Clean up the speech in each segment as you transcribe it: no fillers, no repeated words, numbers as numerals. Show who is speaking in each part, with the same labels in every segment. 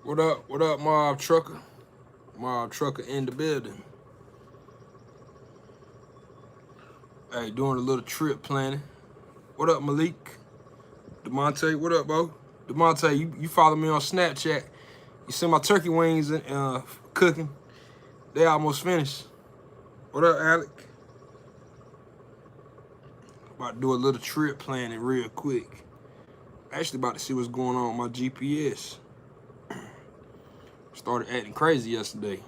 Speaker 1: What up? What up, Mob Trucker? Mob Trucker in the building. Hey, doing a little trip planning. What up, Malik? DeMonte, what up, bro? DeMonte, you follow me on Snapchat. You see my turkey wings cooking. They almost finished. What up, Alec? About to do a little trip planning real quick. Actually about to see what's going on with my GPS. Started acting crazy yesterday.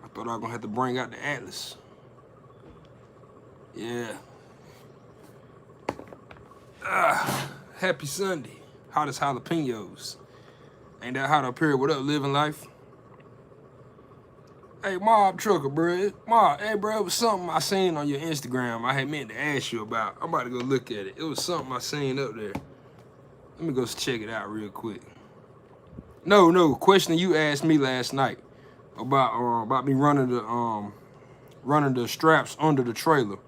Speaker 1: I thought I was gonna have to bring out the Atlas. Yeah. Happy Sunday. Hot as jalapenos. Ain't that hot up here? What up, living life? Hey, Mob Trucker, bro. Hey, bro, it was something I seen on your Instagram I had meant to ask you about. I'm about to go look at it. It was something I seen up there. Let me go check it out real quick. No, question you asked me last night about me running the straps under the trailer.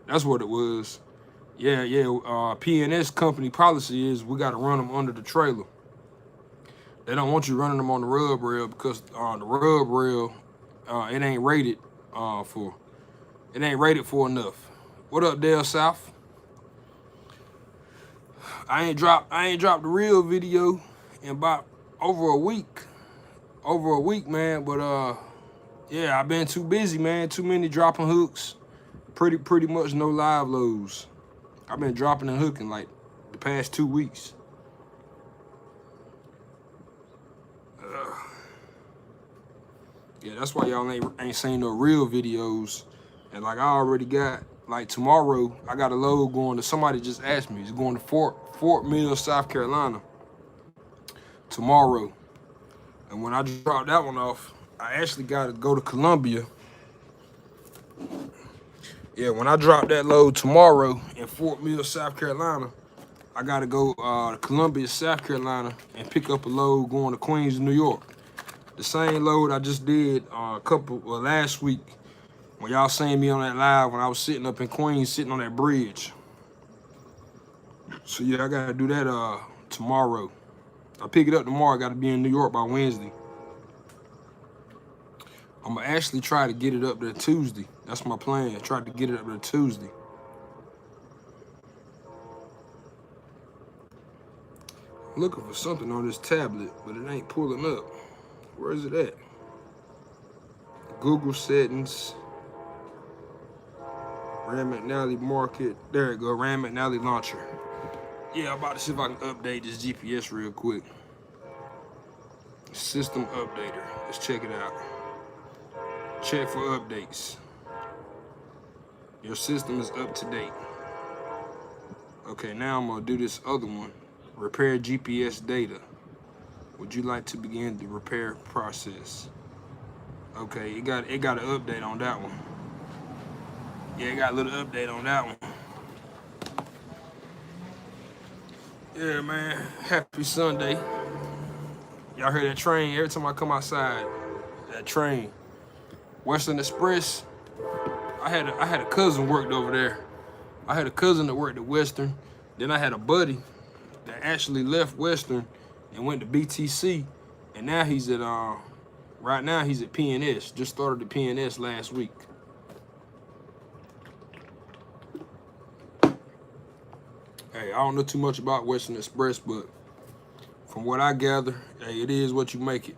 Speaker 1: That's what it was. Yeah. PNS company policy is we gotta run them under the trailer. They don't want you running them on the rub rail because the rub rail it ain't rated for enough. What up, Dale South? I ain't dropped the real video in about over a week, man. But yeah, I've been too busy, man. Too many dropping hooks. Pretty much no live loads. I've been dropping and hooking like the past 2 weeks. Yeah, that's why y'all ain't seen no real videos. And like I already got, like tomorrow, I got a load going to, somebody just asked me, it's going to Fort Mill, South Carolina tomorrow. And when I drop that one off, I actually got to go to Columbia. Yeah, when I drop that load tomorrow in Fort Mill, South Carolina, I got to go to Columbia, South Carolina and pick up a load going to Queens, New York. The same load I just did last week when y'all seen me on that live when I was sitting up in Queens, sitting on that bridge. So yeah, I gotta do that tomorrow. I pick it up tomorrow, I gotta be in New York by Wednesday. I'm gonna actually try to get it up there Tuesday. That's my plan, try to get it up there Tuesday. I'm looking for something on this tablet, but it ain't pulling up. Where is it at? Google settings. Rand McNally market. There it go, Rand McNally launcher. Yeah, I'm about to see if I can update this GPS real quick. System updater. Let's check it out. Check for updates. Your system is up to date. Okay, now I'm gonna do this other one. Repair GPS data. Would you like to begin the repair process? Okay, it got an update on that one. Yeah, it got a little update on that one. Yeah, man. Happy Sunday. Y'all hear that train? Every time I come outside, that train. Western Express. I had a cousin worked over there. I had a cousin that worked at Western. Then I had a buddy that actually left Western and went to BTC. And now he's at right now he's at PNS. Just started at PNS last week. Hey, I don't know too much about Western Express, but from what I gather, hey, it is what you make it.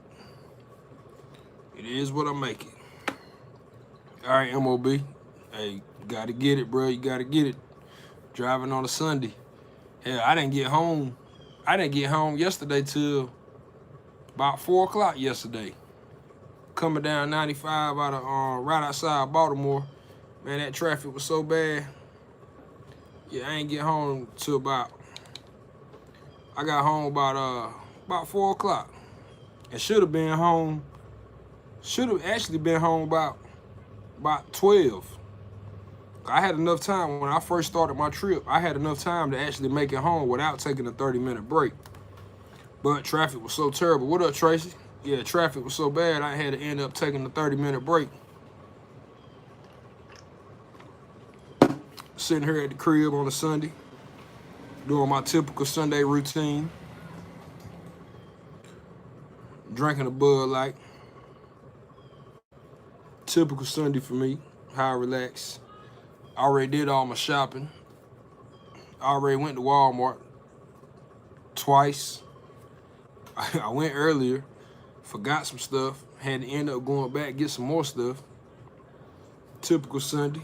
Speaker 1: It is what I make it. All right, MOB. Hey, you gotta get it, bro. You gotta get it. Driving on a Sunday. Hell, I didn't get home. Yesterday till about 4 o'clock yesterday. Coming down 95 out of right outside Baltimore. Man, that traffic was so bad. Yeah, I ain't get home till I got home about 4 o'clock. And should have actually been home about 12. I had enough time when I first started my trip. I had enough time to actually make it home without taking a 30-minute break. But traffic was so terrible. What up, Tracy? Yeah, traffic was so bad I had to end up taking a 30-minute break. Sitting here at the crib on a Sunday, doing my typical Sunday routine. drinking a Bud Light. Typical Sunday for me. How I relax. I already did all my shopping. I already went to Walmart twice. I went earlier, forgot some stuff, had to end up going back, get some more stuff. Typical Sunday.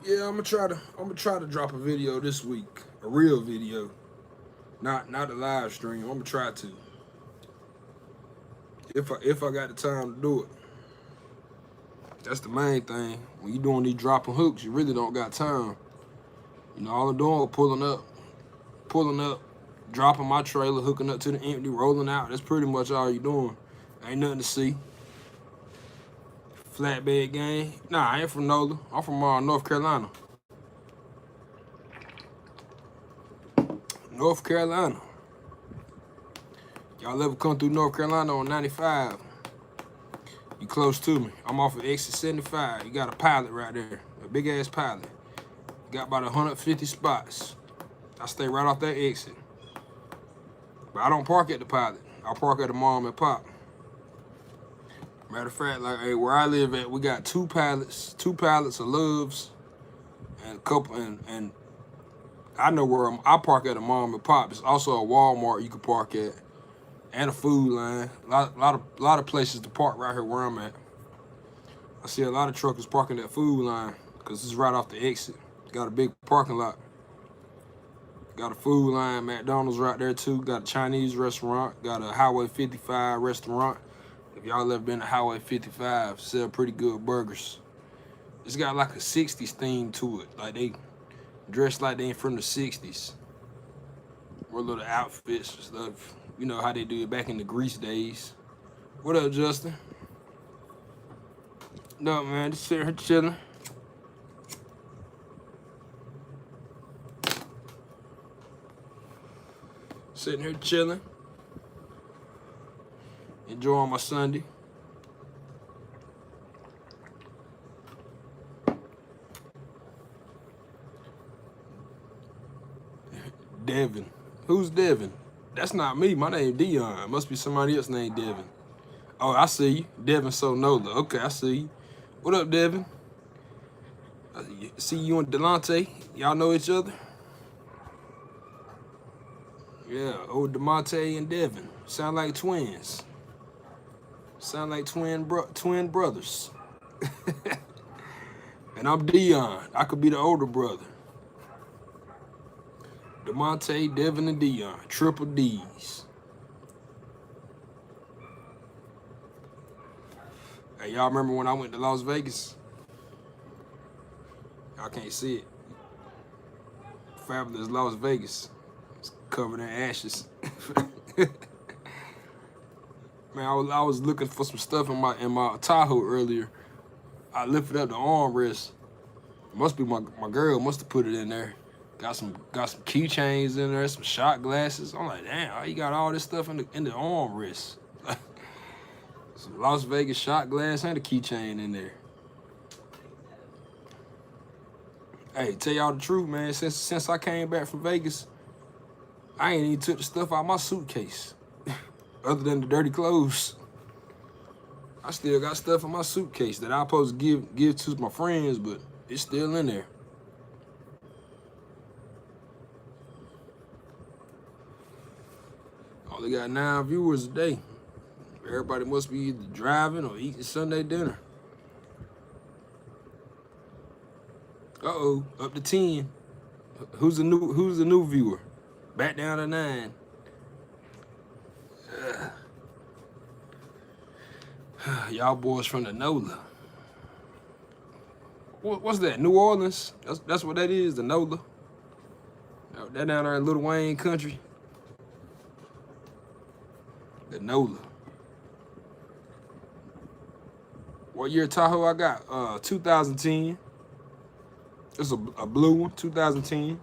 Speaker 1: Yeah, I'm gonna try to drop a video this week, a real video, not a live stream. I'm gonna try to, if I got the time to do it. That's the main thing. When you doing these dropping hooks, you really don't got time. You know, all I'm doing is pulling up, dropping my trailer, hooking up to the empty, rolling out. That's pretty much all you doing. Ain't nothing to see. Flatbed gang. Nah, I ain't from NOLA. I'm from North Carolina. North Carolina. Y'all ever come through North Carolina on 95? You close to me. I'm off of exit 75. You got a pilot right there. A big ass pilot. Got about 150 spots. I stay right off that exit. But I don't park at the pilot. I park at the mom and pop. Matter of fact, like, hey, where I live at, we got two pallets of Loves, and a couple, and I know where I park at a mom and pop. It's also a Walmart you can park at, and a Food Line. A lot of places to park right here where I'm at. I see a lot of truckers parking at Food Line because it's right off the exit. Got a big parking lot. Got a Food Line, McDonald's right there too. Got a Chinese restaurant. Got a Highway 55 restaurant. If y'all ever been to Highway 55, sell pretty good burgers. It's got like a 60s theme to it. Like they dressed like they ain't from the 60s. Wear little outfits and stuff. You know how they do it back in the Grease days. What up, Justin? No, man, just sitting here chilling. Sitting here chilling. Enjoying my Sunday. Devin. Who's Devin? That's not me. My name Dion. Must be somebody else named Devin. Oh, I see you. Devin So Nola. Okay, I see you. What up, Devin? I see you and Delonte. Y'all know each other? Yeah, old DeMonte and Devin. Sound like twins. Sound like twin brothers. And I'm Dion. I could be the older brother. DeMonte, Devin, and Dion. Triple D's. Hey, y'all remember when I went to Las Vegas? Y'all can't see it. Fabulous Las Vegas. It's covered in ashes. Man, I was looking for some stuff in my Tahoe earlier. I lifted up the armrest. Must be my girl must have put it in there. Got some keychains in there, some shot glasses. I'm like, damn, how you got all this stuff in the armrest? Some Las Vegas shot glass and a keychain in there. Hey, tell y'all the truth, man. Since I came back from Vegas, I ain't even took the stuff out of my suitcase. Other than the dirty clothes. I still got stuff in my suitcase that I'm supposed to give to my friends, but it's still in there. Only got 9 viewers a day. Everybody must be either driving or eating Sunday dinner. Uh-oh, up to 10. Who's the new viewer? Back down to 9. Y'all boys from the NOLA. What's that? New Orleans? That's what that is, the NOLA. That down there in Lil Wayne country. The NOLA. What year Tahoe I got? 2010. It's a blue one, 2010.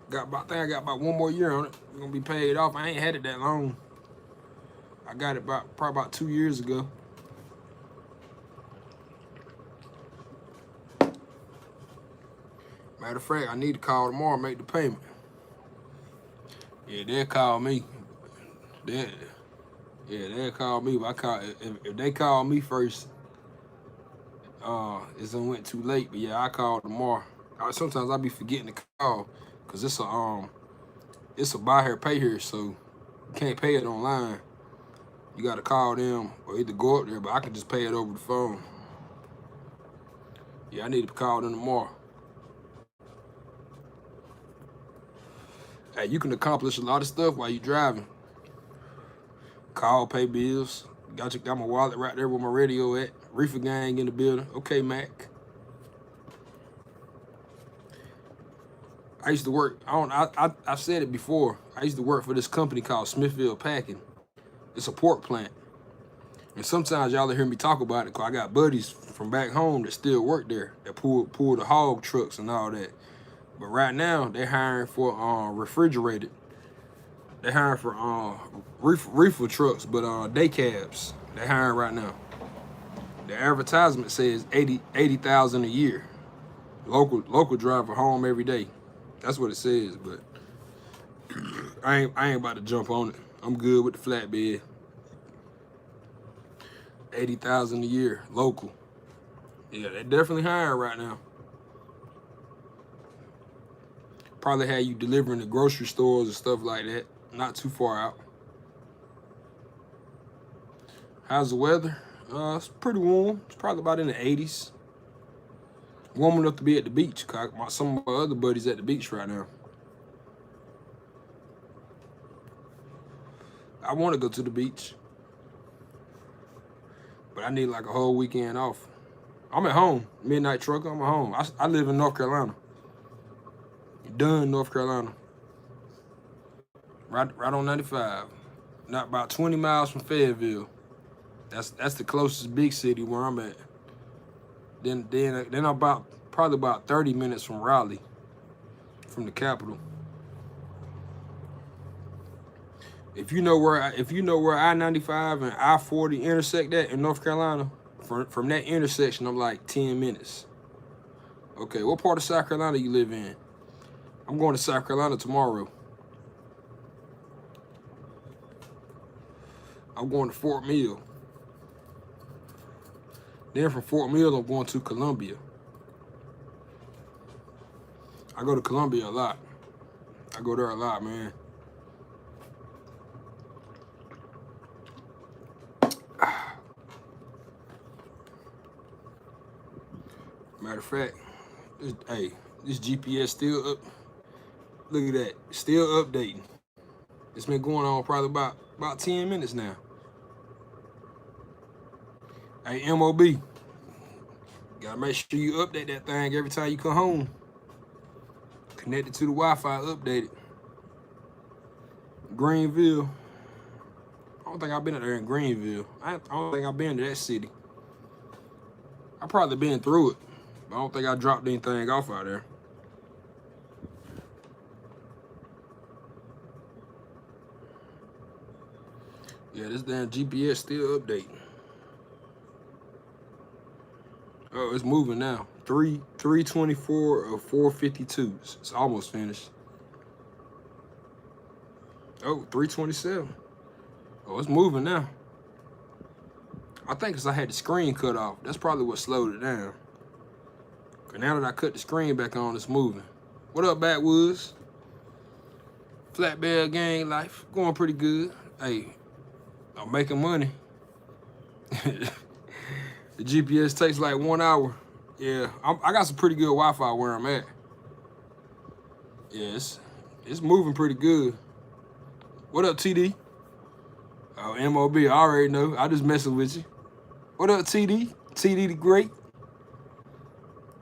Speaker 1: I think I got about 1 more year on it. It's gonna be paid off. I ain't had it that long. I got it probably about 2 years ago. Matter of fact, I need to call tomorrow and make the payment. Yeah, they'll call me. They'll call me. But if they call me first, it's done went too late. But yeah, I call tomorrow. Sometimes I be forgetting to call because it's a buy here, pay here, so you can't pay it online. You gotta call them or either go up there, but I can just pay it over the phone. Yeah, I need to call them tomorrow. Hey, you can accomplish a lot of stuff while you driving. Call, pay bills. Got my wallet right there where my radio at. Reefer gang in the building. Okay, Mac. I used to work. I've said it before. I used to work for this company called Smithfield Packing. It's a pork plant. And sometimes y'all hear me talk about it because I got buddies from back home that still work there that pull the hog trucks and all that. But right now they're hiring for refrigerated. They're hiring for reefer trucks, but day cabs. They're hiring right now. The advertisement says 80,000 a year. Local driver home every day. That's what it says, but I ain't about to jump on it. I'm good with the flatbed. 80,000 a year, local. Yeah, they definitely hiring right now. Probably had you delivering to grocery stores and stuff like that. Not too far out. How's the weather? It's pretty warm. It's probably about in the 80s. Warm enough to be at the beach. Some of my other buddies at the beach right now. I want to go to the beach, but I need like a whole weekend off. I'm at home. Midnight trucker, I'm at home. I live in North Carolina. Dunn, North Carolina. Right on 95. Not about 20 miles from Fayetteville. That's the closest big city where I'm at. Then I'm probably about 30 minutes from Raleigh, from the capital. If you know where I-95 and I-40 intersect at in North Carolina, from that intersection I'm like 10 minutes. Okay, what part of South Carolina you live in? I'm going to South Carolina tomorrow. I'm going to Fort Mill. Then from Fort Mill, I'm going to Columbia. I go to Columbia a lot. I go there a lot, man. Matter of fact, this GPS still up. Look at that, still updating. It's been going on probably about 10 minutes now. Hey, MOB, gotta make sure you update that thing every time you come home. Connected to the Wi-Fi, updated. Greenville. I don't think I've been there in Greenville. I don't think I've been to that city. I probably been through it, but I don't think I dropped anything off out there. Yeah, this damn GPS still updating. Oh, it's moving now. 324 of 452s. It's almost finished. Oh, 327. Oh, it's moving now. I think because I had the screen cut off. That's probably what slowed it down. Because now that I cut the screen back on, it's moving. What up, Backwoods? Flatbed gang life. Going pretty good. Hey, I'm making money. The GPS takes like 1 hour. Yeah, I got some pretty good Wi-Fi where I'm at. Yeah, it's moving pretty good. What up, TD? Oh, MOB, I already know. I just messing with you. What up, TD? TD the Great.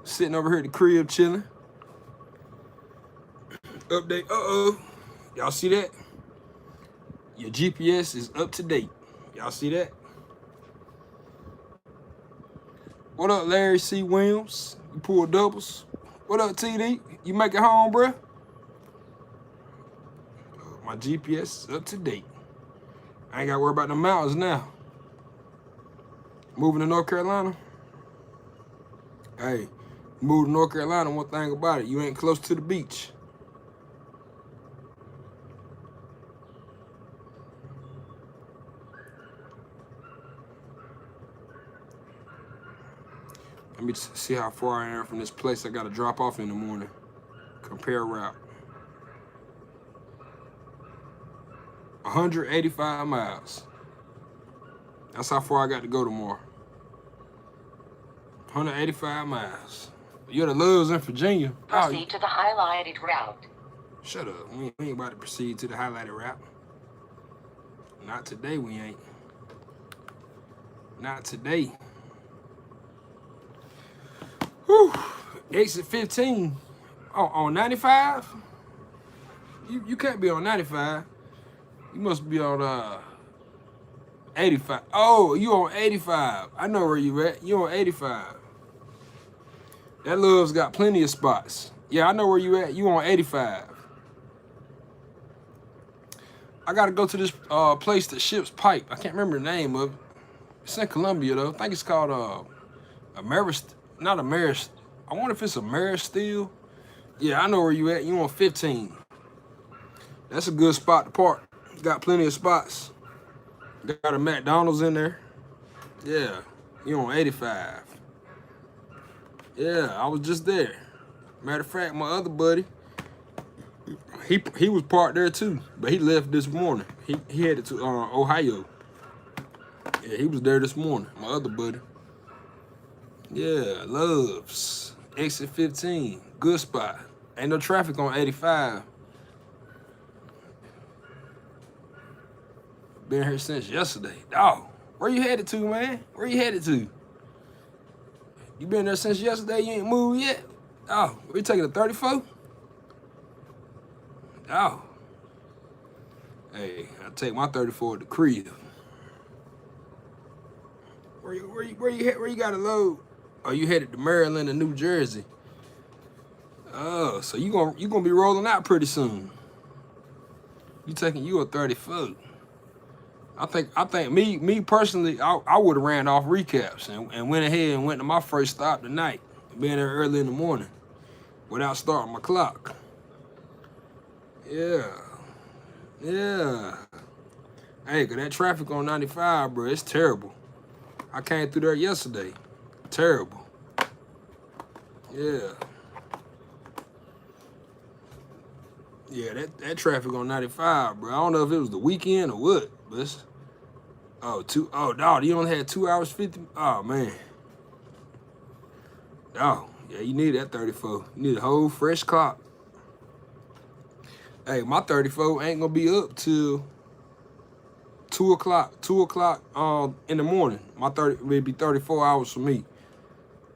Speaker 1: Sitting over here at the crib chilling. Update. Uh-oh. Y'all see that? Your GPS is up to date. Y'all see that? What up, Larry C. Williams? You pull doubles. What up, TD? You make it home, bruh? My GPS is up to date. I ain't got to worry about the mountains now. Moving to North Carolina. Hey, Move to North Carolina, one thing about it, you ain't close to the beach. Let me see how far I am from this place I got to drop off in the morning. Compare route. 185 miles. That's how far I got to go tomorrow. 185 miles. You're the Loves in Virginia.
Speaker 2: Proceed to the highlighted route.
Speaker 1: Shut up. We ain't about to proceed to the highlighted route. Not today, we ain't. Not today. Whew. Exit 15. Oh, on 95? You can't be on 95. You must be on 85. Oh, you on 85. I know where you at. You on 85. That Love's got plenty of spots. Yeah, I know where you at. You on 85. I gotta go to this place that ships pipe. I can't remember the name of it. It's in Columbia though. I think it's called not Ameris. I wonder if it's Ameristeel. Yeah, I know where you at. You on 15. That's a good spot to park. Got plenty of spots. Got a McDonald's in there. Yeah, you on 85. Yeah, I was just there. Matter of fact, my other buddy, he was parked there too, but he left this morning. He headed to Ohio. Yeah, he was there this morning, my other buddy. Yeah, Loves. Exit 15. Good spot. Ain't no traffic on 85. Been here since yesterday. Dog, where you headed to, man? Where you headed to? You been there since yesterday? You ain't moved yet? Oh, we taking a 34? Oh. Hey, I take my 34 to the crib. Where you got to load? Oh, you headed to Maryland and New Jersey. Oh, so you gonna be rolling out pretty soon. You taking you a 34. I think me personally, I would have ran off recaps and went ahead and went to my first stop tonight, being there early in the morning, without starting my clock. Yeah. Hey, cause that traffic on 95, bro, it's terrible. I came through there yesterday. Terrible. Yeah. Yeah, that traffic on 95, bro. I don't know if it was the weekend or what, but it's, dog, you only had 2 hours 50. Oh man. Oh, yeah, you need that 34. You need a whole fresh clock. Hey, my 34 ain't gonna be up till 2 o'clock. 2 o'clock in the morning. My 30 will be 34 hours for me.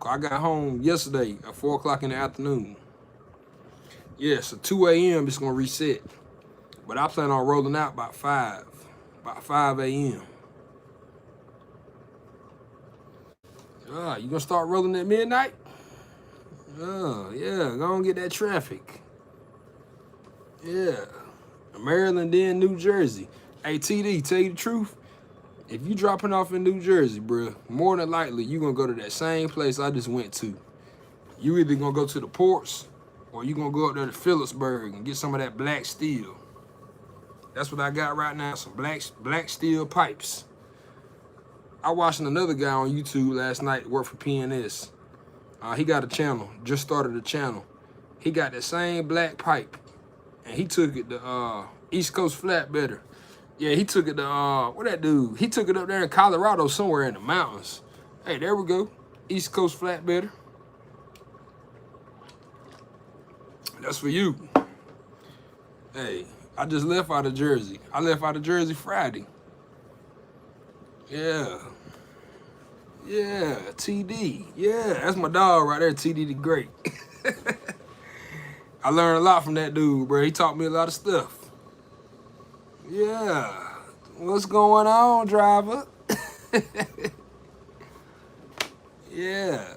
Speaker 1: I got home yesterday at 4 o'clock in the afternoon. Yeah, so 2 a.m. it's gonna reset. But I plan on rolling out about 5 a.m. You gonna start rolling at midnight? Oh, yeah, go and get that traffic. Yeah, Maryland, then New Jersey. Hey, TD, tell you the truth, if you dropping off in New Jersey, bro, more than likely you gonna go to that same place I just went to. You either gonna go to the ports or you gonna go up there to Phillipsburg and get some of that black steel. That's what I got right now, some black steel pipes. I watched another guy on YouTube last night work for PNS. He got a channel, just started a channel. He got that same black pipe, and he took it to East Coast Flatbedder. Yeah, he took it to, what that dude? He took it up there in Colorado, somewhere in the mountains. Hey, there we go. East Coast Flatbedder. That's for you. Hey, I just left out of Jersey. I left out of Jersey Friday. Yeah. Yeah, TD. Yeah, that's my dog right there, TD the Great. I learned a lot from that dude, bro. He taught me a lot of stuff. Yeah. What's going on, driver? Yeah.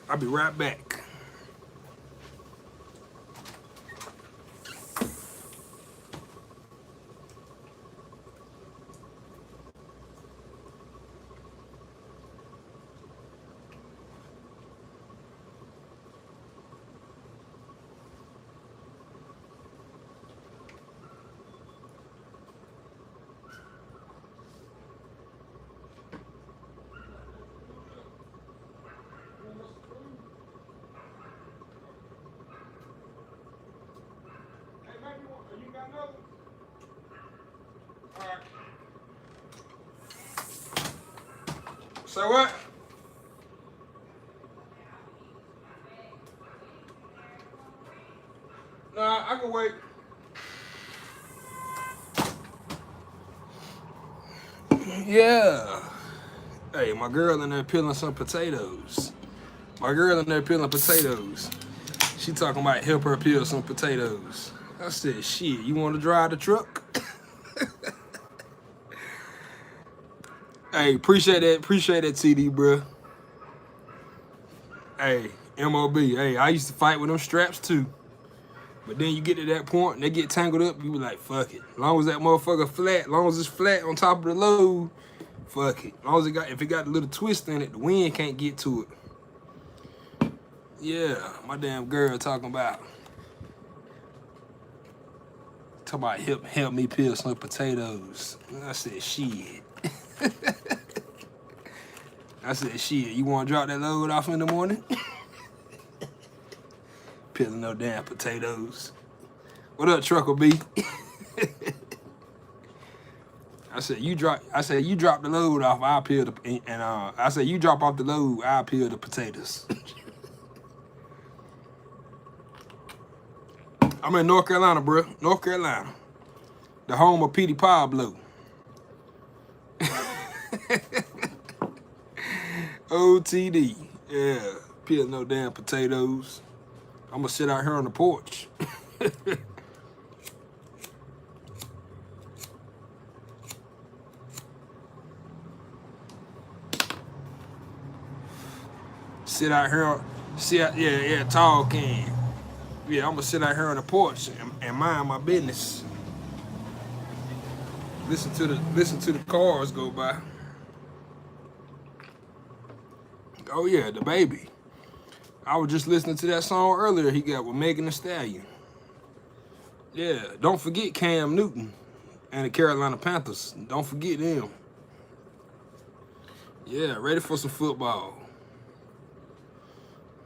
Speaker 1: I'll be right back. Say what? Nah, I can wait. Yeah. Hey, my girl in there peeling some potatoes. My girl in there peeling potatoes. She talking about help her peel some potatoes. I said, shit, you want to drive the truck? Hey, appreciate that, TD, bro. Hey, MOB. Hey, I used to fight with them straps too. But then you get to that point and they get tangled up, you be like, fuck it. As long as that motherfucker flat, as long as it's flat on top of the load, fuck it. As long as if it got a little twist in it, the wind can't get to it. Yeah, my damn girl talking about help me peel some potatoes. I said, shit. I said, shit, you want to drop that load off in the morning? Peeling no damn potatoes. What up, Truckle B? I said you drop the load off, I'll peel the I said you drop off the load, I'll peel the potatoes. I'm in North Carolina, bro. North Carolina. The home of Petey Pablo. OTD. Yeah. Peel no damn potatoes. I'm gonna sit out here on the porch. Sit out here, tall can. Yeah, I'm gonna sit out here on the porch and mind my business. Listen to the cars go by. Oh yeah, the baby. I was just listening to that song earlier he got with Megan Thee Stallion. Yeah, don't forget Cam Newton and the Carolina Panthers. Don't forget them. Yeah, ready for some football.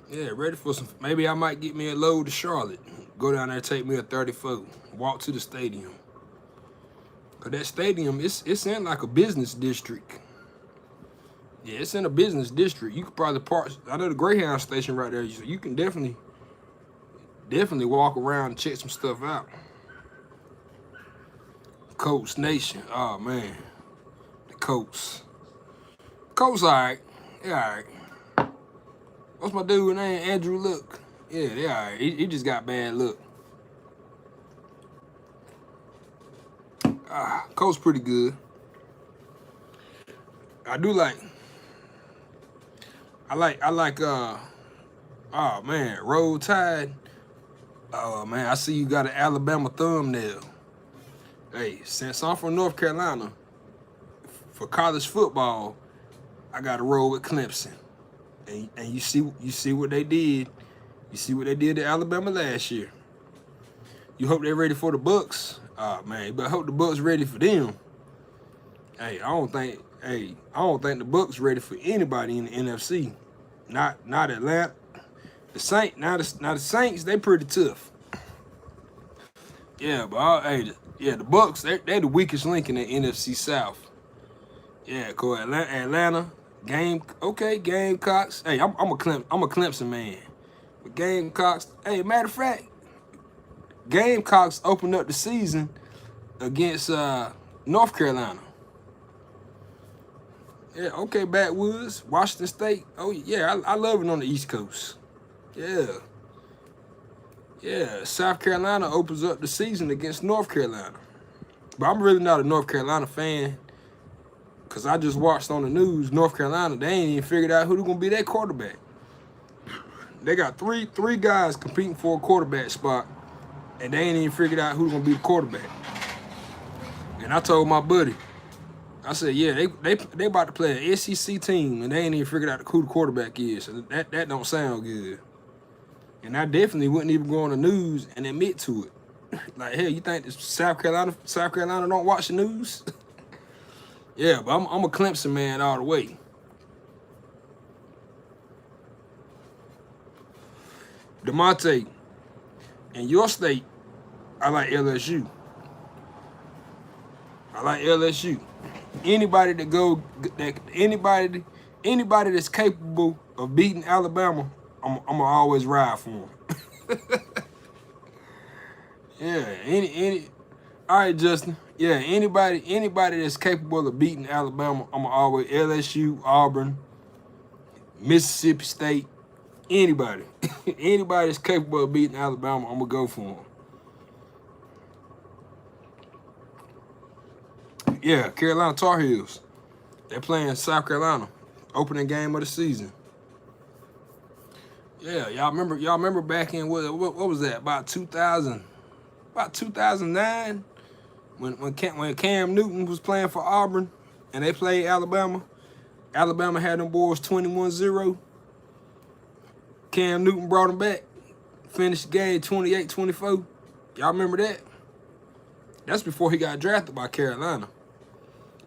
Speaker 1: Yeah, ready for some. Maybe I might get me a load to Charlotte. Go down there, take me a 34. Walk to the stadium. Cause that stadium, it's in like a business district. Yeah, it's in a business district. You could probably park. I know the Greyhound station right there. So you can definitely walk around and check some stuff out. Colts Nation. Oh man, the Colts. Colts, all right. Yeah, all right. What's my dude name? Andrew Luck. Yeah, they all right. He just got bad luck. Colts pretty good. I like oh man, Roll Tide. Oh man, I see you got an Alabama thumbnail. Hey, since I'm from North Carolina, for college football, I gotta roll with Clemson. And you see what they did. You see what they did to Alabama last year. You hope they're ready for the Bucks. Oh man, but I hope the Bucks ready for them. Hey, I don't think the Bucks ready for anybody in the NFC. Not Atlanta. The Saints, they pretty tough. Yeah, but the Bucks, they're the weakest link in the NFC South. Yeah, cause Atlanta, Gamecocks. Hey, I'm a Clemson man. But Gamecocks, hey, matter of fact, Gamecocks opened up the season against North Carolina. Yeah, okay, Backwoods, Washington State. Oh yeah, I love it on the East Coast. Yeah, South Carolina opens up the season against North Carolina. But I'm really not a North Carolina fan because I just watched on the news, North Carolina, they ain't even figured out who's going to be their quarterback. They got three guys competing for a quarterback spot, and they ain't even figured out who's going to be the quarterback. And I told my buddy, I said, yeah, they about to play an SEC team, and they ain't even figured out who the quarterback is. So that don't sound good. And I definitely wouldn't even go on the news and admit to it. Like, hell, you think South Carolina don't watch the news? Yeah, but I'm a Clemson man all the way. DeMonte, in your state, I like LSU. I like LSU. Anybody that's capable of beating Alabama, I'm gonna always ride for them. Yeah, any. All right, Justin. Yeah, anybody that's capable of beating Alabama, I'm always LSU, Auburn, Mississippi State, anybody, anybody that's capable of beating Alabama, I'm gonna go for them. Yeah, Carolina Tar Heels. They're playing South Carolina, opening game of the season. Yeah, y'all remember back in what was that? About 2009 when Cam Newton was playing for Auburn and they played Alabama. Alabama had them boys 21-0. Cam Newton brought them back. Finished the game 28-24. Y'all remember that? That's before he got drafted by Carolina.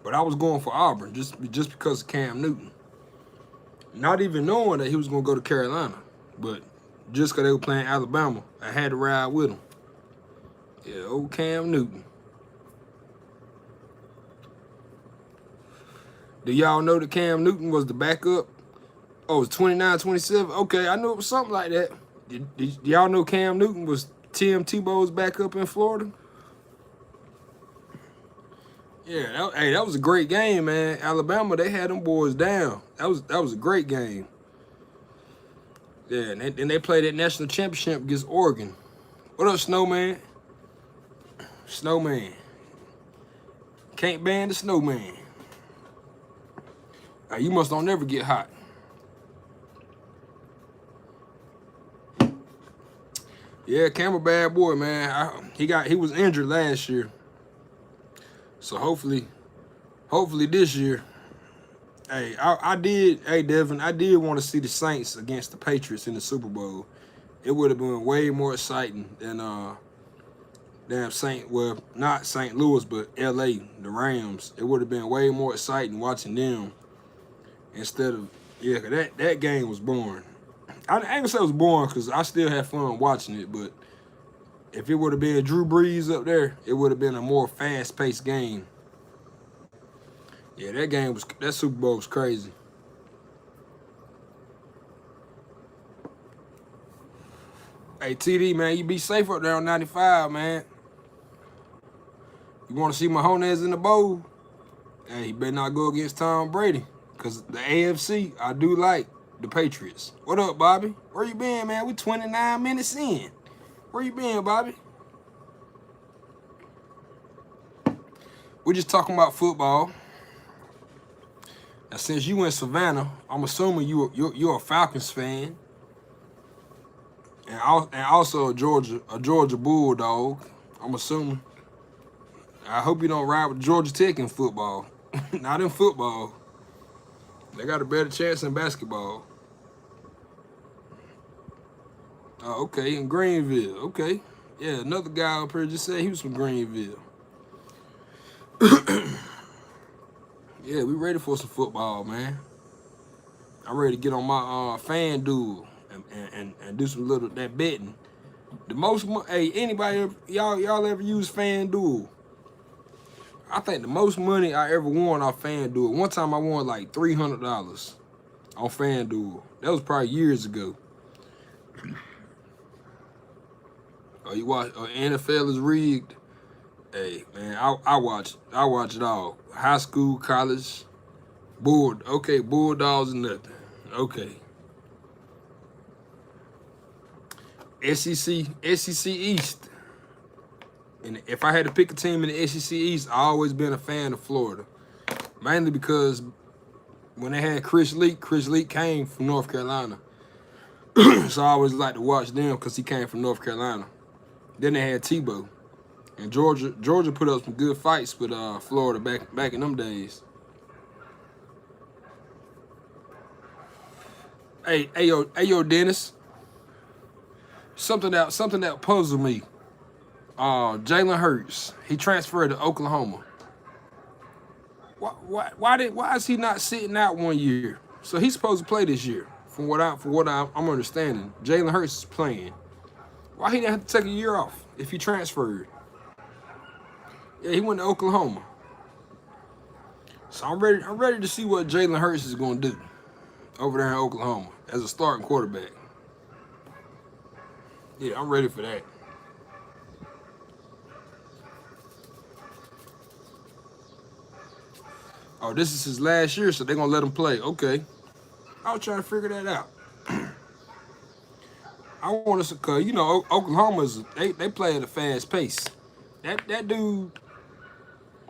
Speaker 1: But I was going for Auburn just because of Cam Newton. Not even knowing that he was going to go to Carolina. But just because they were playing Alabama, I had to ride with him. Yeah, old Cam Newton. Do y'all know that Cam Newton was the backup? Oh, it was 29-27? Okay, I knew it was something like that. Do y'all know Cam Newton was Tim Tebow's backup in Florida? Yeah, that was a great game, man. Alabama, they had them boys down. That was a great game. Yeah, and they played that national championship against Oregon. What up, Snowman? Snowman. Can't ban the Snowman. You must don't never get hot. Yeah, Cam a bad boy, man. He was injured last year. So hopefully this year. Hey, Devin, I did want to see the Saints against the Patriots in the Super Bowl. It would have been way more exciting than not St. Louis, but LA, the Rams. It would have been way more exciting watching them instead of, yeah, that game was boring. I ain't gonna say it was boring because I still had fun watching it, but if it would have been Drew Brees up there, it would have been a more fast-paced game. Yeah, that Super Bowl was crazy. Hey, TD, man, you be safe up there on 95, man. You want to see Mahomes in the bowl? Hey, he better not go against Tom Brady. Because the AFC, I do like the Patriots. What up, Bobby? Where you been, man? We 29 minutes in. Where you been, Bobby? We're just talking about football. Now, since you in Savannah, I'm assuming you're a Falcons fan, and also a Georgia Bulldog. I'm assuming. I hope you don't ride with Georgia Tech in football. Not in football. They got a better chance in basketball. Oh, okay, in Greenville. Okay. Yeah, another guy up here just said he was from Greenville. Yeah, we ready for some football, man. I'm ready to get on my FanDuel and do some that betting. The most anybody y'all ever use FanDuel? I think the most money I ever won off FanDuel. One time I won like $300 on FanDuel. That was probably years ago. Oh, you watch? NFL is rigged. Hey, man, I watch it all. High school, college, Bulldogs and nothing. Okay. SEC East. And if I had to pick a team in the SEC East, I always been a fan of Florida. Mainly because when they had Chris Leak came from North Carolina. So I always like to watch them because he came from North Carolina. Then they had Tebow. And Georgia put up some good fights with Florida back in them days. Hey, yo, Dennis. Something that puzzled me. Jalen Hurts, he transferred to Oklahoma. Why is he not sitting out 1 year? So he's supposed to play this year, from what I'm understanding. Jalen Hurts is playing. Why he didn't have to take a year off if he transferred? Yeah, he went to Oklahoma. So I'm ready. I'm ready to see what Jalen Hurts is going to do over there in Oklahoma as a starting quarterback. Yeah, I'm ready for that. Oh, this is his last year, so they're gonna let him play. Okay, I was trying to figure that out. I want us to, cause you know Oklahoma's they play at a fast pace. That dude,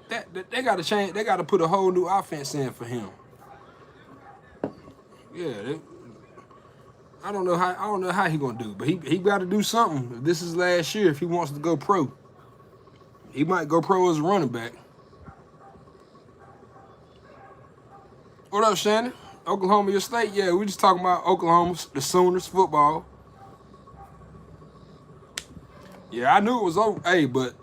Speaker 1: that they got to change. They got to put a whole new offense in for him. Yeah, I don't know how he gonna do, but he got to do something. If this is last year, if he wants to go pro, he might go pro as a running back. What up, Shannon? Oklahoma, your state? Yeah, we just talking about Oklahoma, the Sooners football. Yeah, I knew it was over. Hey, but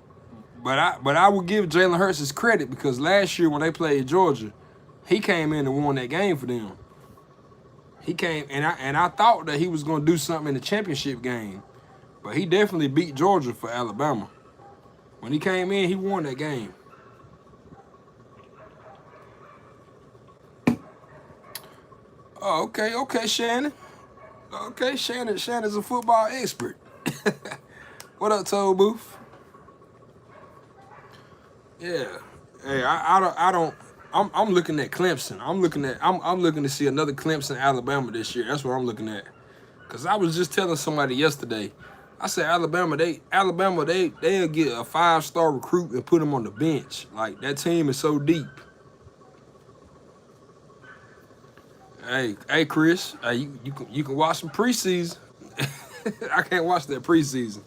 Speaker 1: I would give Jalen Hurts his credit because last year when they played Georgia, he came in and won that game for them. He came and I thought that he was going to do something in the championship game, but he definitely beat Georgia for Alabama. When he came in, he won that game. Oh, okay, Shannon. Okay, Shannon's a football expert. What up, Toad Booth? Yeah. Hey, I don't. I'm looking at Clemson. I'm looking to see another Clemson Alabama this year. That's what I'm looking at. Cause I was just telling somebody yesterday. I said Alabama they'll get a 5-star recruit and put him on the bench. Like that team is so deep. Hey, Chris. You can watch some preseason. I can't watch that preseason.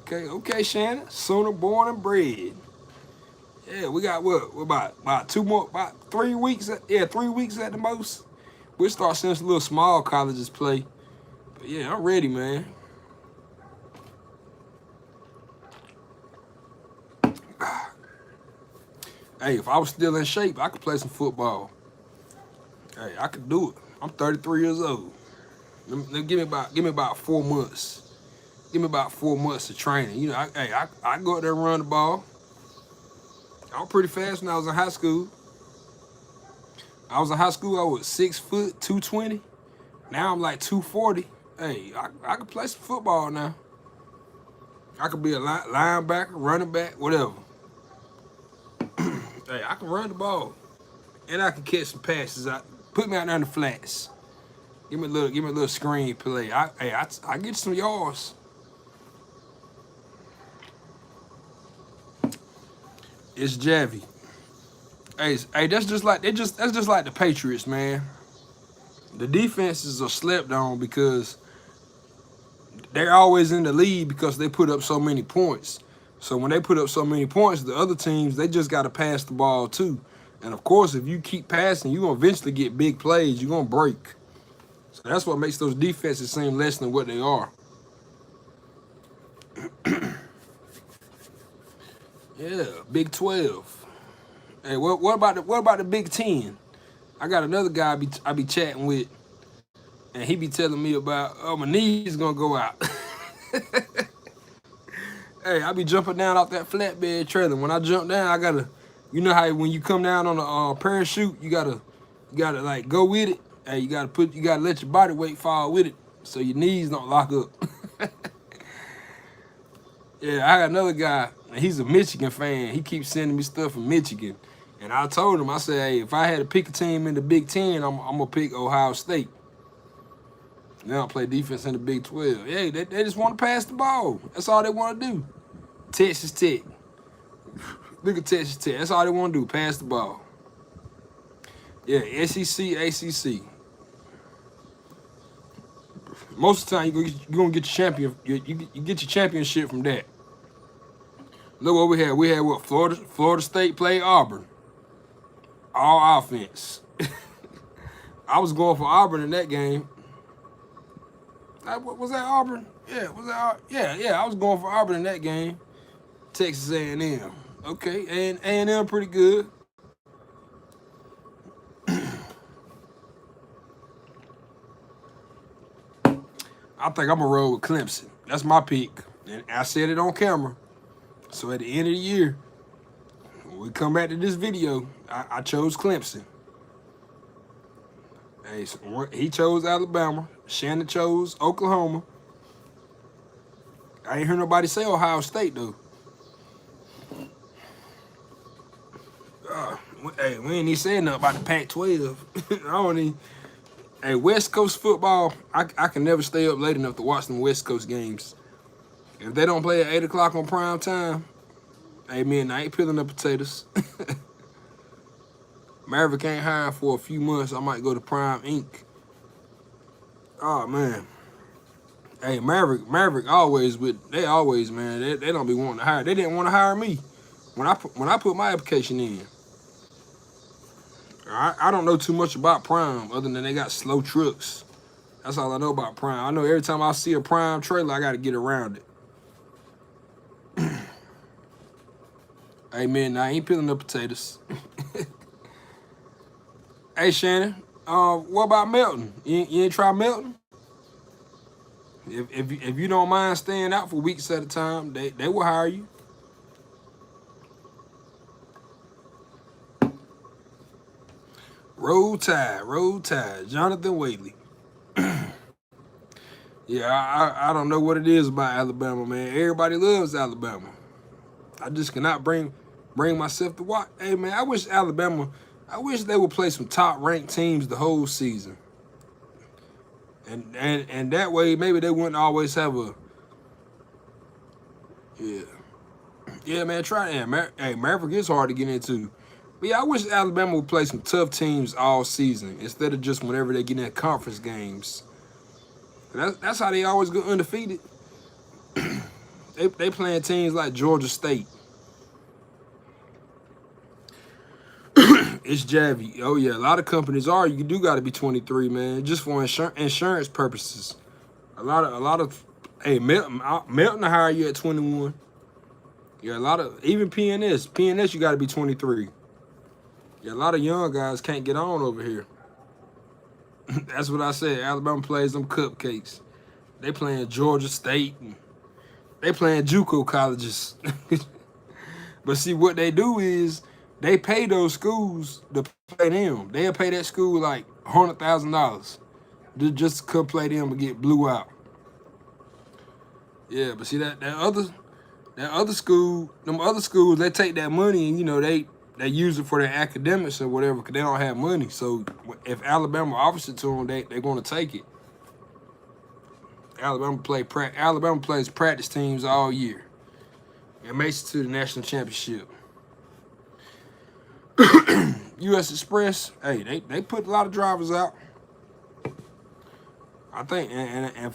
Speaker 1: Okay, Shannon. Sooner born and bred. Yeah, we got what about 2 more, about 3 weeks. Yeah, 3 weeks at the most. We'll start seeing some little small colleges play. But yeah, I'm ready, man. Hey, if I was still in shape, I could play some football. Hey, I could do it. I'm 33 years old. Give me about 4 months. Give me about 4 months of training. You know, I go out there and run the ball. I was pretty fast when I was in high school. I was 6 foot, 220. Now I'm like 240. Hey, I can play some football now. I could be a linebacker, running back, whatever. Hey, I can run the ball. And I can catch some passes. Put me out there in the flats. Give me a little screen play. I get some yards. It's Javi. Hey, that's just like the Patriots, man. The defenses are slept on because they're always in the lead because they put up so many points. So when they put up so many points, the other teams they just got to pass the ball too. And of course, if you keep passing, you're gonna eventually get big plays. You're gonna break. So that's what makes those defenses seem less than what they are. Yeah, Big 12. Hey, what about the Big 10? I got another guy I be chatting with, and he be telling me about, oh, my knees gonna go out. Hey, I be jumping down off that flatbed trailer. When I jump down, I gotta, you know how when you come down on a parachute, you gotta like go with it. Hey, you gotta let your body weight fall with it, so your knees don't lock up. Yeah, I got another guy, and he's a Michigan fan. He keeps sending me stuff from Michigan. And I told him, I said, hey, if I had to pick a team in the Big 10, I'm going to pick Ohio State. They don't play defense in the Big 12. Yeah, they just want to pass the ball. That's all they want to do. Texas Tech. Look at Texas Tech. That's all they want to do, pass the ball. Yeah, SEC, ACC. Most of the time, you're going to get your champion. You get your championship from that. Look what we had. We had what? Florida State played Auburn. All offense. I was going for Auburn in that game. Was that Auburn? Yeah, was that? Yeah. I was going for Auburn in that game. Texas A&M. Okay, and A&M pretty good. I think I'm gonna roll with Clemson. That's my pick, and I said it on camera. So at the end of the year, we come back to this video. I chose Clemson. Hey, so he chose Alabama. Shannon chose Oklahoma. I ain't heard nobody say Ohio State though. Hey, we ain't even saying nothing about the Pac-12. I don't even. Hey, West Coast football, I can never stay up late enough to watch them West Coast games. If they don't play at 8 o'clock on prime time, hey man, I ain't peeling the potatoes. Maverick ain't hired for a few months. I might go to Prime Inc. Oh man. Hey, Maverick always they always, man, they don't be wanting to hire. They didn't want to hire me when I put my application in. I don't know too much about Prime other than they got slow trucks. That's all I know about Prime. I know every time I see a Prime trailer, I got to get around it. Hey, man, I ain't peeling the potatoes. Hey, Shannon, what about Melton? You ain't try Melton? If you don't mind staying out for weeks at a time, they will hire you. Roll Tide, Jonathan Whaley. Yeah, I don't know what it is about Alabama, man. Everybody loves Alabama. I just cannot bring myself to watch. Hey, man, I wish they would play some top-ranked teams the whole season. And that way, maybe they wouldn't always have a... Yeah, man, try that. Hey, Maverick is hard to get into. But yeah, I wish Alabama would play some tough teams all season instead of just whenever they get in conference games. That's how they always go undefeated. They playing teams like Georgia State. It's Javi. Oh yeah, a lot of companies are. You do got to be 23, man, just for insurance purposes. A lot of. Hey, Melton will hire you at 21. Yeah, a lot of even PNS you got to be 23. Yeah, a lot of young guys can't get on over here. That's what I said. Alabama plays them cupcakes. They playing Georgia State. And they playing JUCO colleges. But see, what they do is they pay those schools to play them. They'll pay that school like $100,000 just to come play them and get blew out. Yeah, but see that other school, them other schools, they take that money and they use it for their academics or whatever because they don't have money. So if Alabama offers it to them, they're going to take it. Alabama plays practice teams all year. It makes it to the national championship. U.S. Express, hey, they put a lot of drivers out. I think, and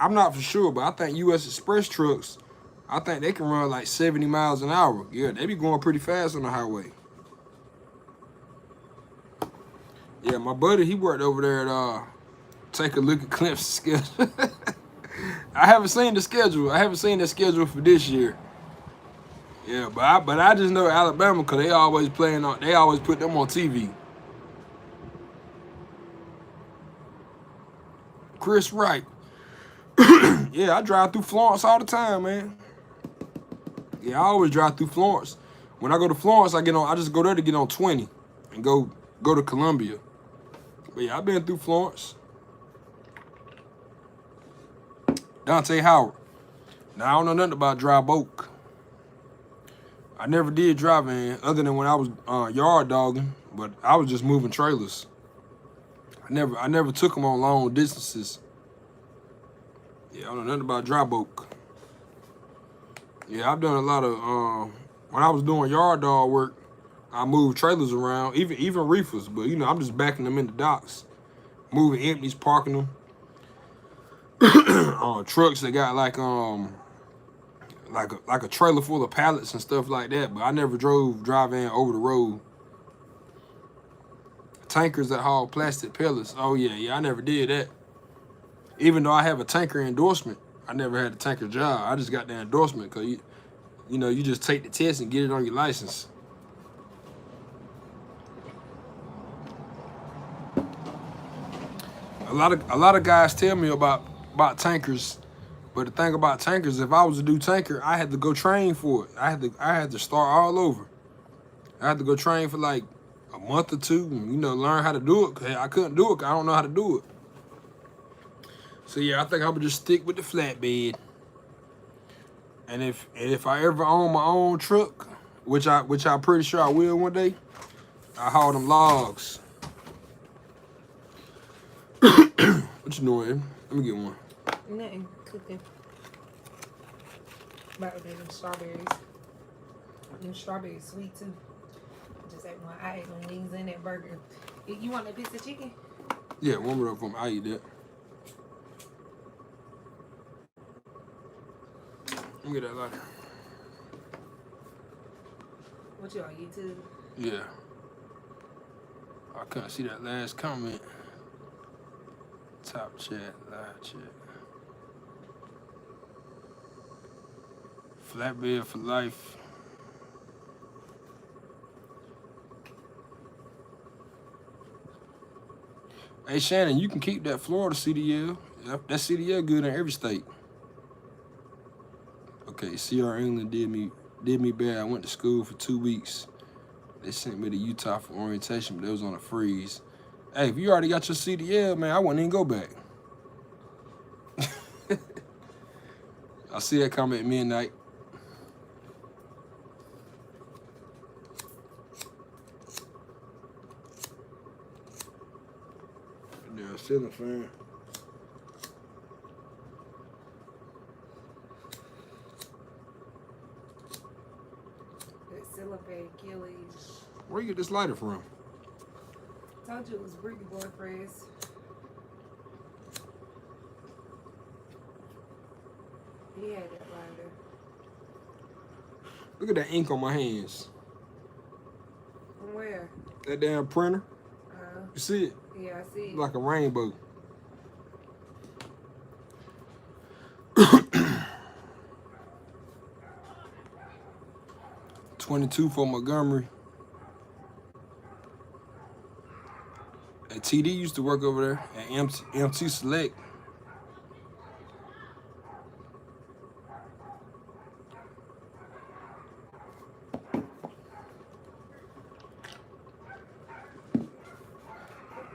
Speaker 1: I'm not for sure, but I think U.S. Express trucks, I think they can run like 70 miles an hour. Yeah, they be going pretty fast on the highway. Yeah, my buddy, he worked over there at Take a Look at Clemson's schedule. I haven't seen the schedule. I haven't seen the schedule for this year. Yeah, but I just know Alabama because they always put them on TV. Chris Wright. Yeah, I drive through Florence all the time, man. Yeah, I always drive through Florence. When I go to Florence, I just go there to get on 20 and go to Columbia. But yeah, I've been through Florence. Dante Howard. Now, I don't know nothing about dry boat. I never did drive in other than when I was yard dogging, but I was just moving trailers. I never took them on long distances. Yeah, I don't know nothing about dry boat. Yeah, I've done a lot of, when I was doing yard dog work, I moved trailers around, even reefers, but I'm just backing them into docks. Moving empties, parking them. Trucks that got like a trailer full of pallets and stuff like that, but I never drive in over the road. Tankers that haul plastic pellets. Oh yeah, I never did that. Even though I have a tanker endorsement, I never had a tanker job. I just got the endorsement because you just take the test and get it on your license. A lot of guys tell me about tankers, but the thing about tankers, if I was to do tanker, I had to go train for it. I had to start all over. I had to go train for like a month or two, and, learn how to do it. 'Cause I couldn't do it 'cause I don't know how to do it. So yeah, I think I'm gonna just stick with the flatbed. And if I ever own my own truck, which I'm pretty sure I will one day, I haul them logs. What you doing? Let me get one.
Speaker 3: Nothing cooking. About to do them strawberries. Them strawberries sweet too. Just ate one. I ate them wings in that burger. You want a piece of chicken?
Speaker 1: Yeah, warm it up for me. I eat that. Let me get that lighter.
Speaker 3: What you on YouTube?
Speaker 1: Yeah. I couldn't see that last comment. Top chat, live chat. Flatbed for life. Hey Shannon, you can keep that Florida CDL. That CDL good in every state. Okay, CR England did me bad. I went to school for 2 weeks. They sent me to Utah for orientation, but it was on a freeze. Hey, if you already got your CDL, man, I wouldn't even go back. I see that comment at midnight. Yeah, ceiling fan.
Speaker 3: That cellophane Achilles.
Speaker 1: Where you get this lighter from?
Speaker 3: Told you it was Brittany boyfriends. He had that lighter.
Speaker 1: Look at that ink on my hands.
Speaker 3: From where?
Speaker 1: That damn printer. You see it?
Speaker 3: Yeah, I see it.
Speaker 1: Like a rainbow. $22 for Montgomery. And TD used to work over there at MT Select.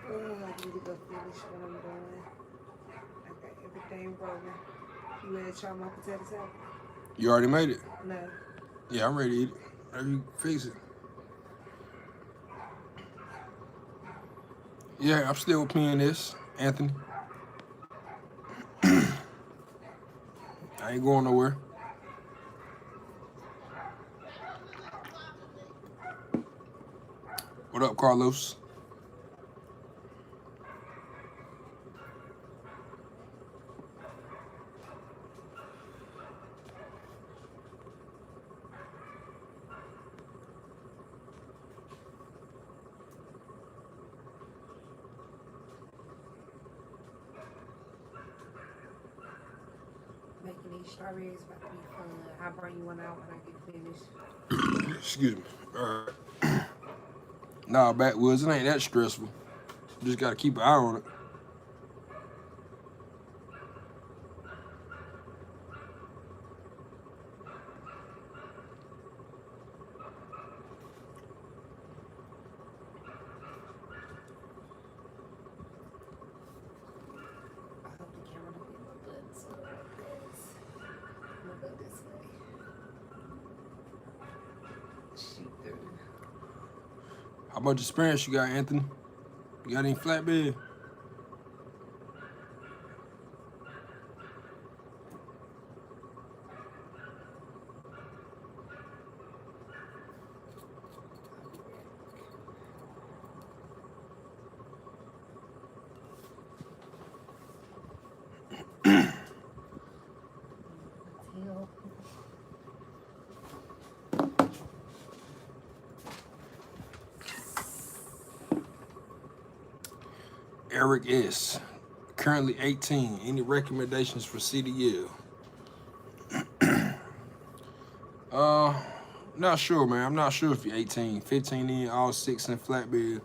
Speaker 3: I need to go finish what I'm doing. I got everything rolling. You ready to try my potato salad?
Speaker 1: You already made it?
Speaker 3: No.
Speaker 1: Yeah, I'm ready to eat it. Whatever you fix it. Yeah, I'm still peeing this, Anthony. I ain't going nowhere. What up, Carlos?
Speaker 3: Making these strawberries about to be fun. I'll bring you one out when I get finished.
Speaker 1: Excuse me. All right. Nah, backwoods, it ain't that stressful. You just gotta keep an eye on it.
Speaker 3: I hope the camera don't get my good. So I'm gonna go this way. Shoot through.
Speaker 1: How much experience you got, Anthony? You got any flatbed?
Speaker 3: Tail.
Speaker 1: Eric S. Currently 18. Any recommendations for CDL? Not sure, man. I'm not sure if you're 18. 15 in, all 6 in flatbed.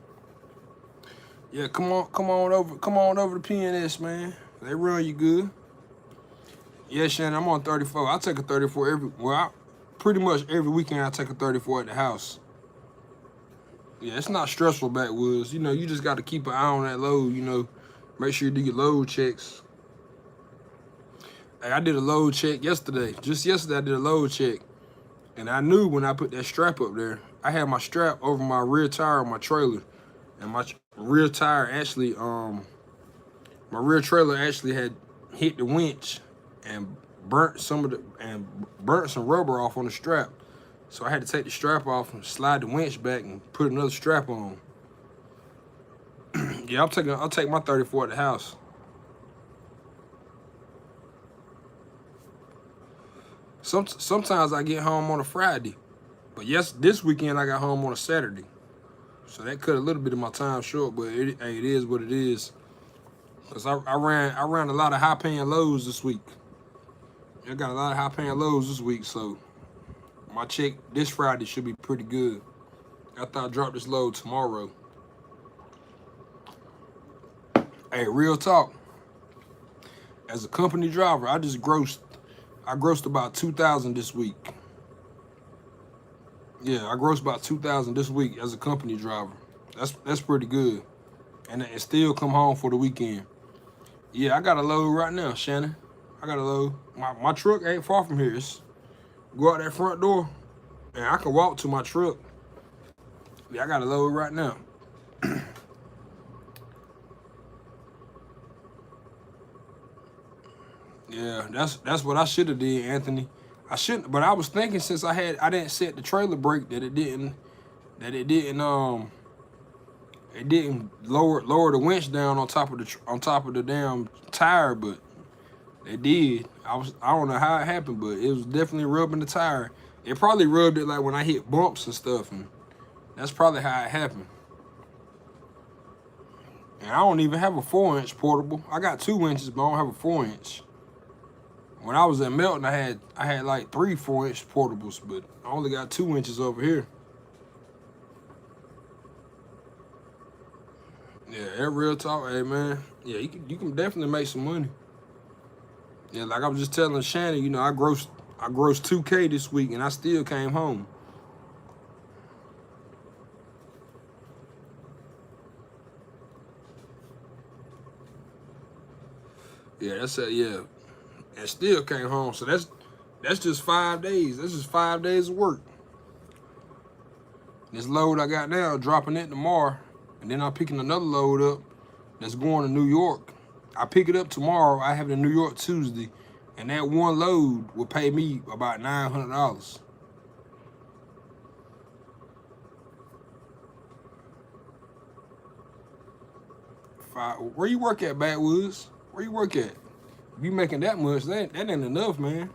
Speaker 1: Yeah, come on over to PNS, man. They run you good. Yeah, Shannon, I'm on 34. I take a 34 pretty much every weekend I take a 34 at the house. Yeah, it's not stressful backwoods. You know, you just got to keep an eye on that load. You know, make sure you do your load checks. Hey, I did a load check yesterday. Just yesterday, I did a load check, and I knew when I put that strap up there, I had my strap over my rear tire on my trailer, and my rear tire actually, my rear trailer actually had hit the winch and burnt some rubber off on the strap. So I had to take the strap off and slide the winch back and put another strap on. Yeah, I'll take my 34 at the house. Sometimes I get home on a Friday, but yes, this weekend I got home on a Saturday, so that cut a little bit of my time short. But hey, it is what it is. Cause I ran a lot of high paying loads this week. I got a lot of high paying loads this week, so my check this Friday should be pretty good. After I drop this load tomorrow. Hey, real talk. As a company driver, I grossed about 2,000 this week. Yeah, I grossed about 2,000 this week as a company driver. That's pretty good. And still come home for the weekend. Yeah, I got a load right now, Shannon. I got a load. My truck ain't far from here. It's go out that front door, and I can walk to my truck. Yeah, I got a load right now. Yeah, that's what I should have did, Anthony. I shouldn't, but I was thinking since I didn't set the trailer brake that it didn't lower the winch down on top of the damn tire, but it did. I don't know how it happened, but it was definitely rubbing the tire. It probably rubbed it like when I hit bumps and stuff, and that's probably how it happened. And I don't even have a 4-inch portable. I got 2 inches, but I don't have a 4-inch. When I was at Melton, I had like 3 4-inch portables, but I only got 2 inches over here. Yeah, that real talk, hey man. Yeah, you can definitely make some money. Yeah, like I was just telling Shannon, you know, I grossed $2K this week, and I still came home. Yeah, that's it. Yeah, and still came home. So that's just 5 days. That's just 5 days of work. This load I got now, dropping it tomorrow, and then I'm picking another load up that's going to New York. I pick it up tomorrow. I have it in New York Tuesday, and that one load will pay me about $900. Where you work at, Backwoods? Where you work at? If you making that much, that ain't enough, man.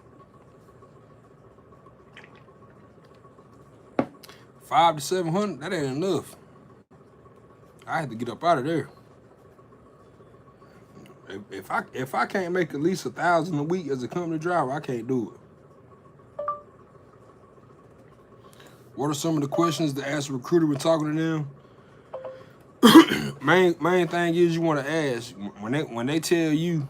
Speaker 1: 500 to 700, that ain't enough. I had to get up out of there. If I can't make at least 1,000 a week as a company driver, I can't do it. What are some of the questions to ask a recruiter when talking to them? main thing is you want to ask when they tell you.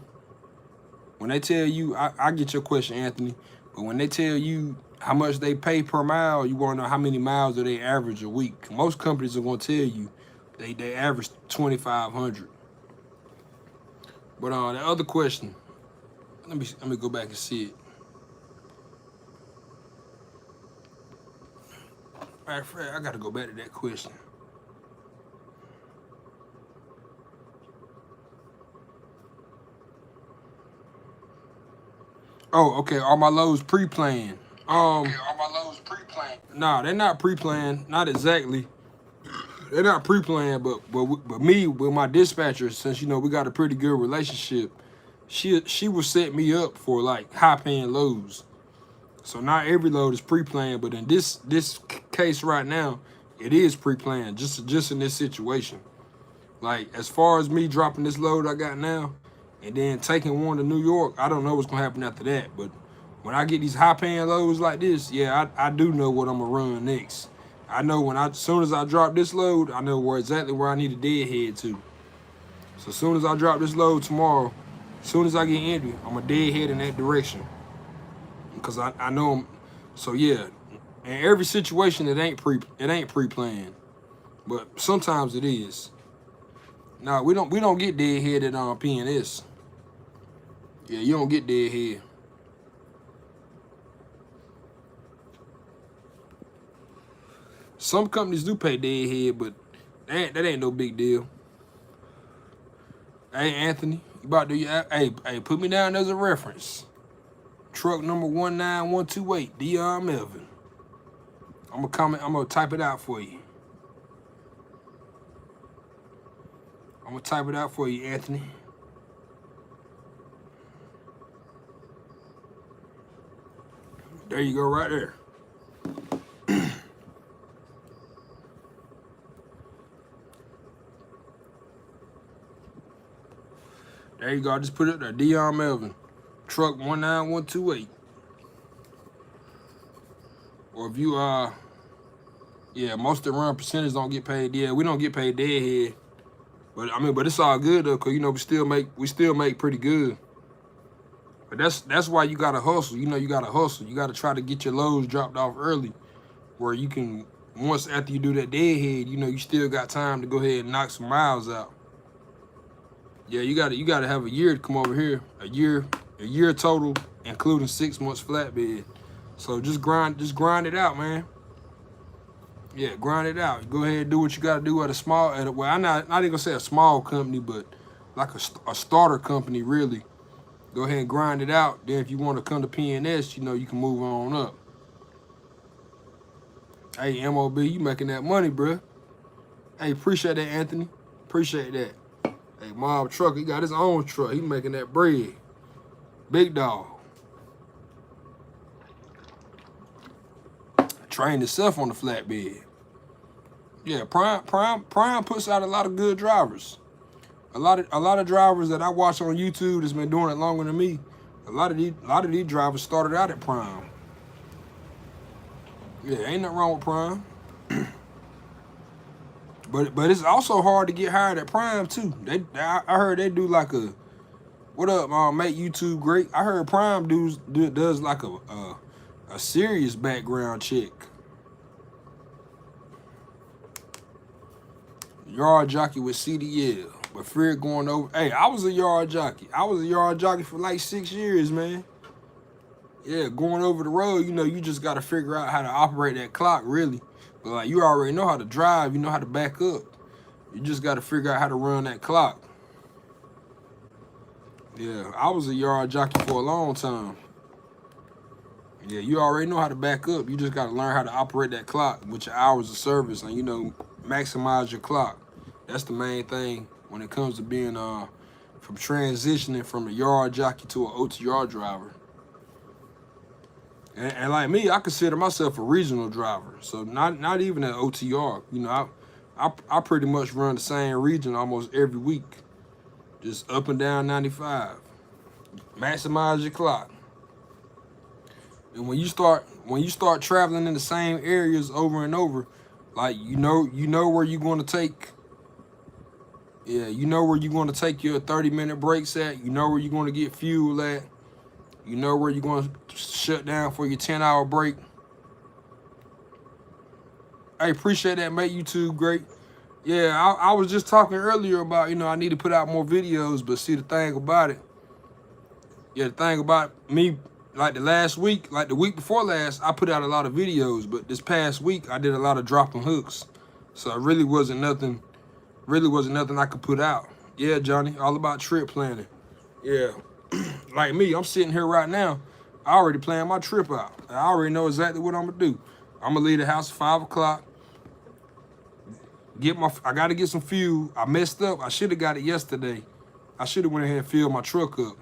Speaker 1: I get your question, Anthony. But when they tell you how much they pay per mile, you want to know how many miles do they average a week. Most companies are going to tell you they average 2,500. But the other question, let me go back and see it. All right, Fred, I got to go back to that question. Oh, okay. Are my loads pre-planned? Nah, they're not pre-planned. Not exactly. They're not pre-planned, but me with my dispatcher, since you know we got a pretty good relationship, she will set me up for like high-paying loads. So not every load is pre-planned, but in this case right now, it is pre-planned. Just in this situation, like as far as me dropping this load I got now, and then taking one to New York, I don't know what's gonna happen after that. But when I get these high-paying loads like this, yeah, I do know what I'm gonna run next. I know as soon as I drop this load, I know exactly where I need a deadhead to. So as soon as I drop this load tomorrow, as soon as I get empty, I'm a deadhead in that direction. Because I know them. So yeah, in every situation it ain't pre-planned. But sometimes it is. Nah, we don't get deadheaded on PNS. Yeah, you don't get deadhead. Some companies do pay deadhead, but that ain't no big deal. Hey, Anthony, you about to hey, put me down as a reference. Truck number 19128, deonmelvin. I'm gonna type it out for you. I'm gonna type it out for you, Anthony. There you go, right there. There you go. I just put it there. deonmelvin. Truck 19128. Or if you yeah, most of the run percentage don't get paid. Yeah, we don't get paid deadhead. But I mean, but it's all good though, cause you know we still make pretty good. But that's why you gotta hustle. You know, you gotta hustle. You gotta try to get your loads dropped off early, where you can, once after you do that deadhead, you know you still got time to go ahead and knock some miles out. Yeah, you gotta have a year to come over here. A year total, including 6 months flatbed. So just grind it out, man. Yeah, grind it out. Go ahead and do what you gotta do at a small, well, I'm not even gonna say a small company, but like a starter company, really. Go ahead and grind it out. Then if you want to come to PNS, you know, you can move on up. Hey, MOB, you making that money, bruh. Hey, appreciate that, Anthony. Appreciate that. Hey, Mob Trucker, he got his own truck. He making that bread. Big dog. Trained himself on the flatbed. Yeah, Prime puts out a lot of good drivers. A lot of drivers that I watch on YouTube that's been doing it longer than me. A lot of these drivers started out at Prime. Yeah, ain't nothing wrong with Prime. But it's also hard to get hired at Prime too. I heard they do like a, what up, make YouTube great. I heard Prime does like a serious background check. Yard jockey with CDL, but fear going over. Hey, I was a yard jockey. I was a yard jockey for like 6 years, man. Yeah, going over the road, you know, you just got to figure out how to operate that clock, really. But like, you already know how to drive, you know how to back up. You just got to figure out how to run that clock. Yeah, I was a yard jockey for a long time. Yeah, you already know how to back up. You just got to learn how to operate that clock with your hours of service and, you know, maximize your clock. That's the main thing when it comes to being, from transitioning from a yard jockey to an OTR driver. And like me, I consider myself a regional driver, so not even an OTR. You know, I pretty much run the same region almost every week, just up and down 95. Maximize your clock. And when you start traveling in the same areas over and over, like you know where you're going to take. Yeah, you know where you're going to take your 30-minute breaks at. You know where you're going to get fuel at. You know where you're going to shut down for your 10-hour break. I appreciate that, mate. YouTube great. Yeah, I was just talking earlier about, you know, I need to put out more videos, but see, the thing about it, yeah, the thing about me, like the last week, like the week before last, I put out a lot of videos, but this past week I did a lot of dropping hooks. So it really wasn't nothing I could put out. Yeah, Johnny, all about trip planning. Yeah. Like me, I'm sitting here right now. I already planned my trip out. I already know exactly what I'm gonna do. I'm gonna leave the house at 5 o'clock. I gotta get some fuel. I messed up. I should have got it yesterday. I should have went ahead and filled my truck up.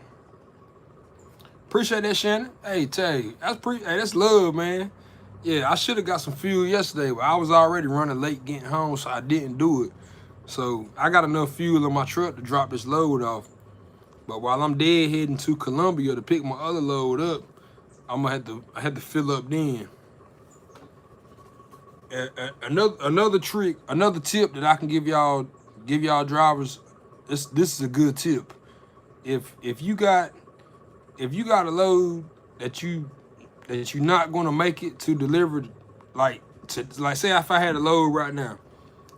Speaker 1: Appreciate that, Shannon. Hey, Tay, that's love, man. Yeah, I should have got some fuel yesterday, but I was already running late getting home, so I didn't do it. So I got enough fuel in my truck to drop this load off. But while I'm dead heading to Columbia to pick my other load up, I had to fill up then. Another trick, another tip that I can give y'all drivers. This is a good tip. If you got a load that you're not gonna make it to deliver, like say if I had a load right now,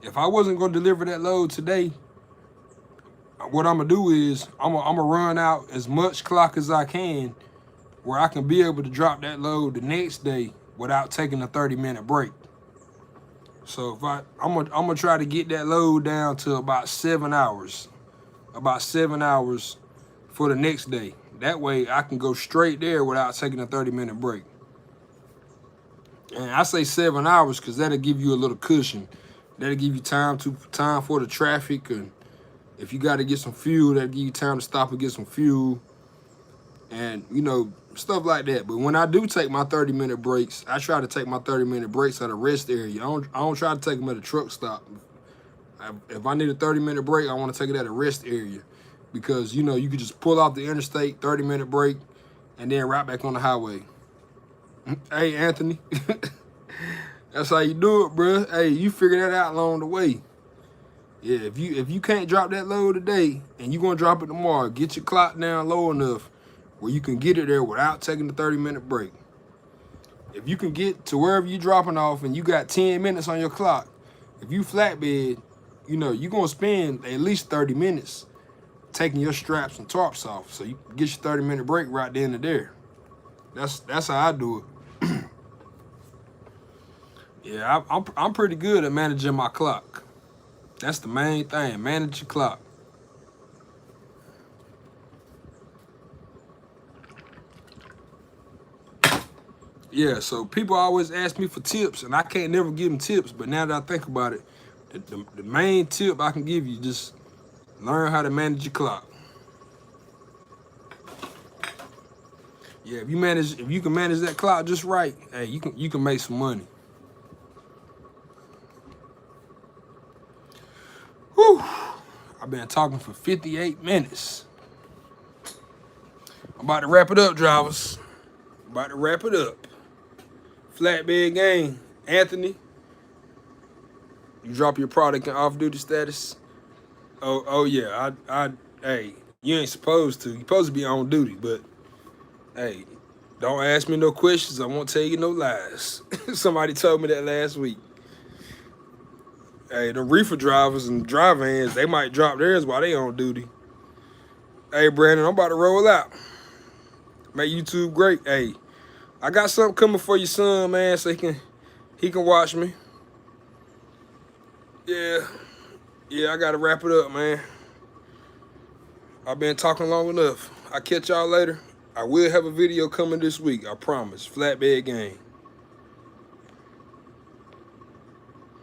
Speaker 1: if I wasn't gonna deliver that load today, what I'm gonna do is I'm gonna run out as much clock as I can, where I can be able to drop that load the next day without taking a 30-minute break. So if I'm gonna try to get that load down to about 7 hours, for the next day. That way I can go straight there without taking a 30-minute break. And I say 7 hours because that'll give you a little cushion. That'll give you time for the traffic, and if you got to get some fuel, that'll give you time to stop and get some fuel, and you know, stuff like that. But when I do take my 30-minute breaks, I try to take my 30-minute breaks at a rest area. I don't try to take them at a truck stop. If I need a 30-minute break, I want to take it at a rest area, because you know, you could just pull off the interstate, 30-minute break, and then right back on the highway. Hey, Anthony. That's how you do it, bro. Hey, you figure that out along the way. Yeah, if you can't drop that load today and you're gonna drop it tomorrow, get your clock down low enough where you can get it there without taking the 30-minute break. If you can get to wherever you're dropping off and you got 10 minutes on your clock, if you flatbed, you know, you're gonna spend at least 30 minutes taking your straps and tarps off, so you get your 30-minute break right then and there. That's how I do it. Yeah, I'm pretty good at managing my clock. That's the main thing. Manage your clock. Yeah, so people always ask me for tips, and I can't never give them tips. But now that I think about it, the main tip I can give you, just learn how to manage your clock. Yeah, if you can manage that clock just right, hey, you can make some money. Whew. I've been talking for 58 minutes. I'm about to wrap it up, drivers. About to wrap it up. Flatbed gang. Anthony, you drop your product in off-duty status? Oh yeah. Hey, you ain't supposed to. You're supposed to be on duty, but hey, don't ask me no questions. I won't tell you no lies. Somebody told me that last week. Hey, the reefer drivers and dry vans, they might drop theirs while they on duty. Hey, Brandon, I'm about to roll out. Make YouTube great. Hey, I got something coming for your son, man, so he can watch me. Yeah, I gotta wrap it up, man. I've been talking long enough. I'll catch y'all later. I will have a video coming this week, I promise. Flatbed gang.